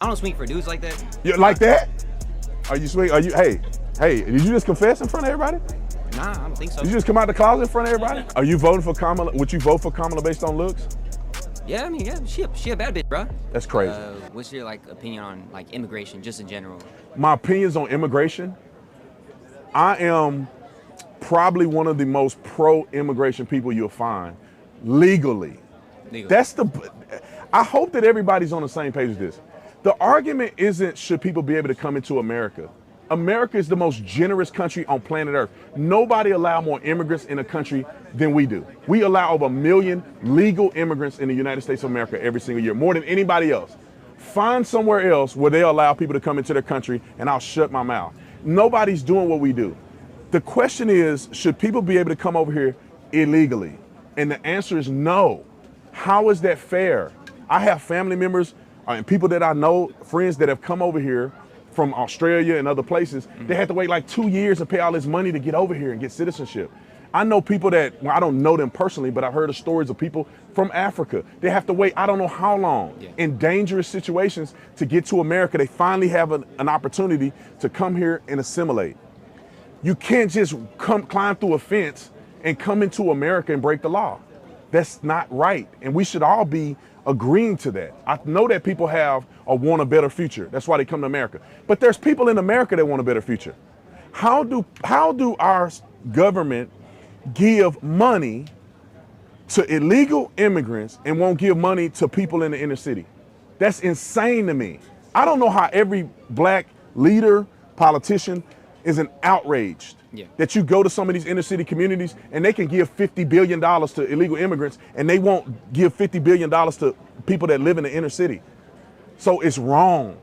I don't swing for dudes like that. You like that? Are you sweet? Are you? Hey, did you just confess in front of everybody? Nah, I don't think so. Did you just come out the closet in front of everybody? Are you voting for Kamala? Would you vote for Kamala based on looks? Yeah, I mean, yeah, she a bad bitch, bro. That's crazy. What's your opinion on immigration, just in general? My opinions on immigration. I am probably one of the most pro-immigration people you'll find legally. I hope that everybody's on the same page with this. The argument isn't should people be able to come into America. America is the most generous country on planet Earth. Nobody allows more immigrants in a country than we do. We allow over 1 million legal immigrants in the United States of America every single year, more than anybody else. Find somewhere else where they allow people to come into their country and I'll shut my mouth. Nobody's doing what we do. The question is, should people be able to come over here illegally? And the answer is no. How is that fair? I have family members and people that I know, friends that have come over here from Australia and other places. They had to wait like 2 years to pay all this money to get over here and get citizenship. I know people that, well, I don't know them personally, but I've heard of stories of people from Africa. They have to wait, I don't know how long, in dangerous situations to get to America. They finally have an opportunity to come here and assimilate. You can't just climb through a fence and come into America and break the law. That's not right. And we should all be agreeing to that. I know that people have or want a better future. That's why they come to America. But there's people in America that want a better future. How do our government give money to illegal immigrants and won't give money to people in the inner city? That's insane to me. I don't know how every black leader, politician isn't outraged that you go to some of these inner city communities and they can give $50 billion to illegal immigrants and they won't give $50 billion to people that live in the inner city. So it's wrong.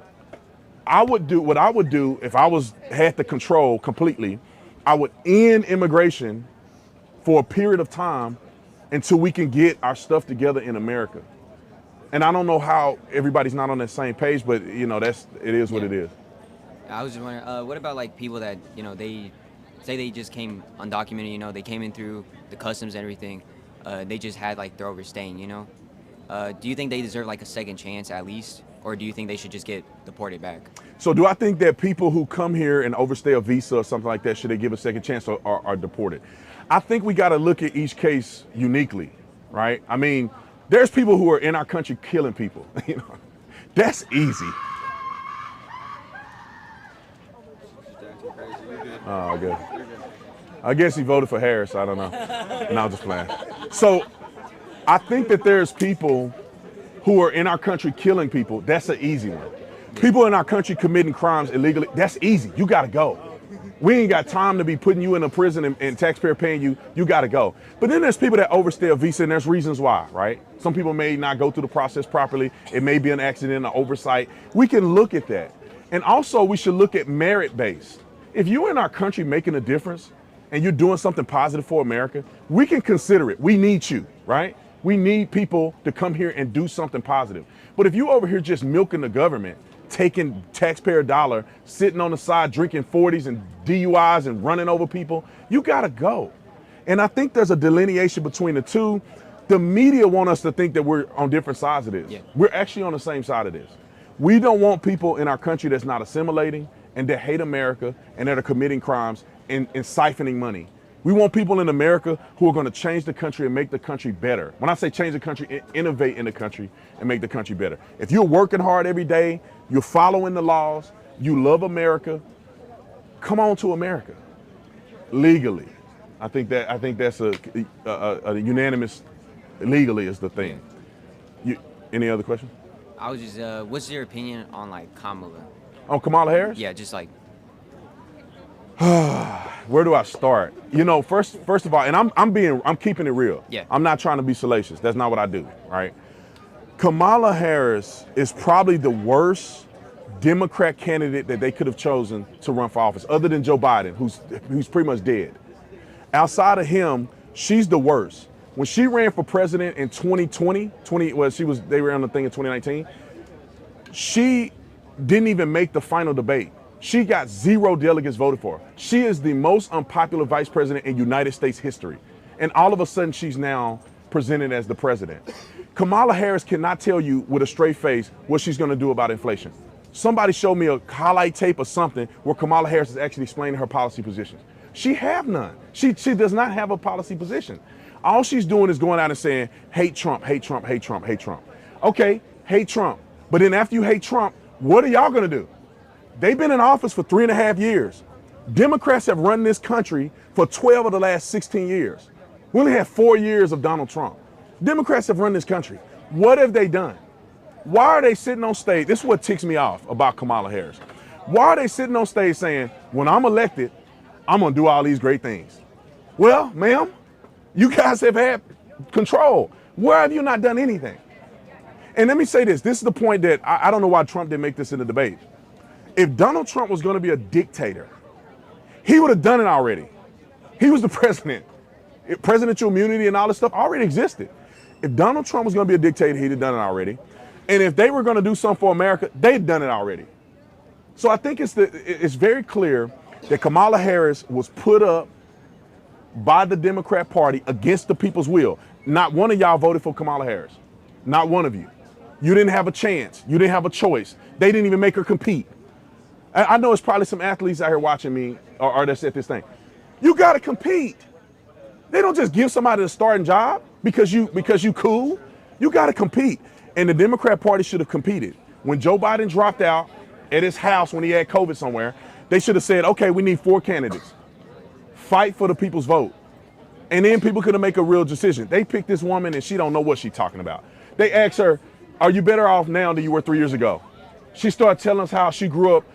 What I would do if I had the control completely, I would end immigration for a period of time until we can get our stuff together in America. And I don't know how everybody's not on that same page, but it is what it is. I was just wondering, what about people that, they say they just came undocumented, they came in through the customs and everything, they just had they're overstaying, do you think they deserve a second chance at least? Or do you think they should just get deported back? So do I think that people who come here and overstay a visa or something like that, should they give a second chance or are deported? I think we got to look at each case uniquely, right? I mean, there's people who are in our country killing people. That's easy. Oh, good. I guess he voted for Harris. I don't know. No, I'm just playing. So I think that there's people who are in our country killing people. That's an easy one. People in our country committing crimes illegally. That's easy. You got to go. We ain't got time to be putting you in a prison and taxpayer paying you. You got to go. But then there's people that overstay a visa, and there's reasons why, right? Some people may not go through the process properly. It may be an accident, an oversight. We can look at that. And also we should look at merit-based. If you're in our country making a difference and you're doing something positive for America, we can consider it. We need you, right? We need people to come here and do something positive. But if you over here just milking the government, taking taxpayer dollar, sitting on the side, drinking 40s and DUIs and running over people, you gotta go. And I think there's a delineation between the two. The media want us to think that we're on different sides of this. Yeah. We're actually on the same side of this. We don't want people in our country that's not assimilating and that hate America and that are committing crimes and siphoning money. We want people in America who are going to change the country and make the country better. When I say change the country, innovate in the country and make the country better. If you're working hard every day, you're following the laws, you love America, come on to America legally. I think that's a unanimous. Legally is the thing. Any other questions? I was just, what's your opinion on Kamala? On Kamala Harris? Yeah, just Where do I start? First of all, and I'm keeping it real. Yeah. I'm not trying to be salacious. That's not what I do, right? Kamala Harris is probably the worst Democrat candidate that they could have chosen to run for office, other than Joe Biden, who's pretty much dead. Outside of him, she's the worst. When she ran for president in 2020, they ran the thing in 2019, she didn't even make the final debate. She got 0 delegates voted for her. She is the most unpopular vice president in United States history. And all of a sudden she's now presented as the president. Kamala Harris cannot tell you with a straight face what she's going to do about inflation. Somebody showed me a highlight tape or something where Kamala Harris is actually explaining her policy positions. She have none. She does not have a policy position. All she's doing is going out and saying, hate Trump, hate Trump, hate Trump, hate Trump. Okay, hate Trump. But then after you hate Trump, what are y'all going to do? They've been in office for 3.5 years. Democrats have run this country for 12 of the last 16 years. We only had 4 years of Donald Trump. Democrats have run this country. What have they done? Why are they sitting on stage? This is what ticks me off about Kamala Harris. Why are they sitting on stage saying, when I'm elected, I'm going to do all these great things? Well, ma'am, you guys have had control. Where have you not done anything? And let me say this. This is the point that I don't know why Trump didn't make this in the debate. If Donald Trump was going to be a dictator, he would have done it already. He was the president. Presidential immunity and all this stuff already existed. If Donald Trump was going to be a dictator, he'd have done it already. And if they were going to do something for America, they'd done it already. So I think it's very clear that Kamala Harris was put up by the Democrat Party against the people's will. Not one of y'all voted for Kamala Harris. Not one of you. You didn't have a chance. You didn't have a choice. They didn't even make her compete. I know it's probably some athletes out here watching me or that's at this thing. You got to compete. They don't just give somebody a starting job because you cool. You got to compete. And the Democrat Party should have competed. When Joe Biden dropped out at his house when he had COVID somewhere, they should have said, okay, we need 4 candidates. Fight for the people's vote. And then people could have made a real decision. They picked this woman and she don't know what she's talking about. They asked her, are you better off now than you were 3 years ago? She started telling us how she grew up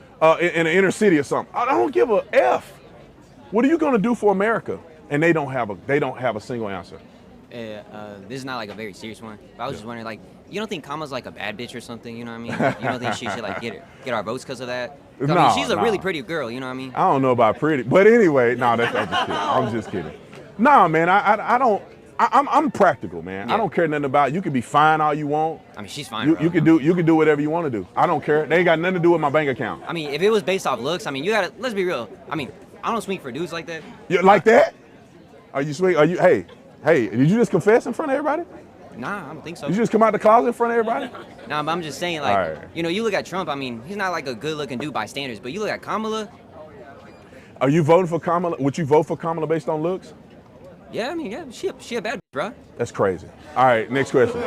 in the inner city or something. I don't give a F. What are you going to do for America? And they don't have a single answer. This is not like a very serious one, but I was just wondering, like, you don't think Kamala's like a bad bitch or something? You know what I mean? Like, you don't think she should like get our votes because of that? I mean, she's a really pretty girl. You know what I mean? I don't know about pretty, but anyway, no, I'm just kidding. I'm just kidding. No, man, I don't. I'm practical, man. Yeah. I don't care nothing about it. You can be fine all you want. I mean, she's fine. You can do whatever you want to do. I don't care. They ain't got nothing to do with my bank account. I mean, if it was based off looks, I mean, you gotta. Let's be real. I mean, I don't swing for dudes like that. You like that? Are you swing? Are you? Hey, did you just confess in front of everybody? Nah, I don't think so. You just come out the closet in front of everybody? Nah, but I'm just saying, like, you know, you look at Trump. I mean, he's not like a good-looking dude by standards, but you look at Kamala. Are you voting for Kamala? Would you vote for Kamala based on looks? Yeah, I mean, yeah, she a bad bitch, bro. That's crazy. All right, next question.